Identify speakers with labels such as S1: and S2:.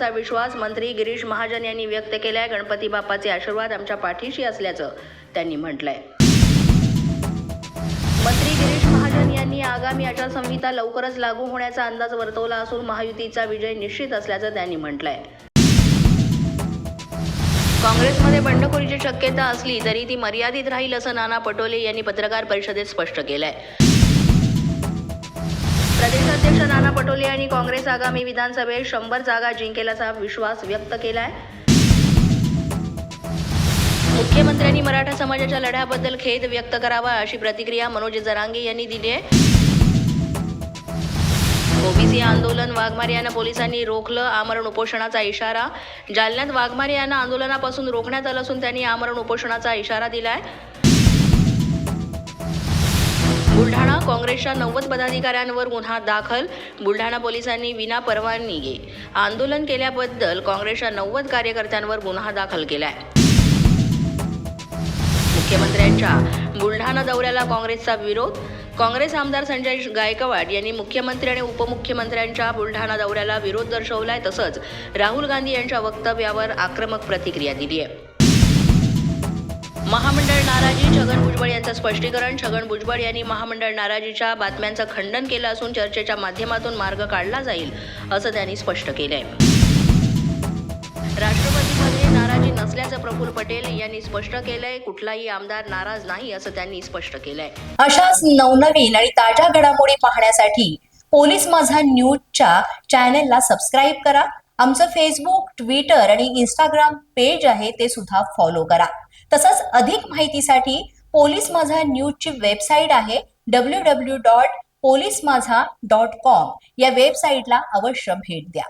S1: असा विश्वास मंत्री गिरीश महाजन यांनी व्यक्त केलाय। गणपती बाप्पाचे आशीर्वाद आमच्या पाठीशी असल्याचं त्यांनी म्हटलंय। मंत्री गिरीश महाजन यांनी आगामी आचारसंहिता लवकरच लागू होण्याचा अंदाज वर्तवला असून महायुतीचा विजय निश्चित असल्याचं त्यांनी म्हटलंय। काँग्रेसमध्ये बंडखोरीची शक्यता असली तरी ती मर्यादित राहील असं नाना पटोले यांनी पत्रकार परिषदेत स्पष्ट केलंय। प्रदेशाध्यक्ष नाना पटोले यांनी काँग्रेस आगामी विधानसभेत 100 जागा जिंकेल असा विश्वास व्यक्त केलाय। मुख्यमंत्र्यांनी मराठा समाजाच्या लढ्याबद्दल खेद व्यक्त करावा अशी प्रतिक्रिया मनोज जरांगे यांनी दिली आहे। ओबीसी आंदोलन वाघमारे यांना पोलिसांनी रोखलं, आमरण उपोषणाचा इशारा। जालन्यात वाघमारे यांना आंदोलनापासून रोखण्यात आलं असून त्यांनी आमरण उपोषणाचा इशारा दिलाय। बुलढाणा काँग्रेसच्या 90 पदाधिकाऱ्यांवर गुन्हा दाखल। बुलढाणा पोलिसांनी विना परवानगी आंदोलन केल्याबद्दल काँग्रेसच्या 90 कार्यकर्त्यांवर गुन्हा दाखल केलाय। मुख्यमंत्र्यांच्या बुलढाणा दौऱ्याला काँग्रेसचा विरोध। काँग्रेस आमदार संजय गायकवाड यांनी मुख्यमंत्री आणि उपमुख्यमंत्र्यांच्या बुलढाणा दौऱ्याला विरोध दर्शवलाय। तसंच राहुल गांधी यांच्या वक्तव्यावर आक्रमक प्रतिक्रिया दिली आहे। महामंडळ नाराजी, छगन भुजबळ यांचं स्पष्टीकरण। छगन भुजबळ यांनी महामंडळ नाराजीच्या बातम्यांचं खंडन केलं असून चर्चेच्या माध्यमातून मार्ग काढला जाईल असं त्यांनी स्पष्ट केलंय। राष्ट्रवादीमध्ये नाराजी नसल्याचं प्रफुल्ल पटेल यांनी स्पष्ट केलंय। कुठलाही आमदार नाराज नाही असं त्यांनी स्पष्ट केलंय।
S2: अशाच नवनवीन आणि ताज्या घडामोडी पाहण्यासाठी पोलीस माझा न्यूजच्या चॅनेलला सबस्क्राईब करा। आमचं फेसबुक, ट्विटर आणि इंस्टाग्राम पेज आहे ते सुद्धा फॉलो करा। तसंच अधिक माहितीसाठी पोलीस माझा न्यूजची वेबसाईट आहे www.polismazha.com या वेबसाईटला अवश्य भेट द्या।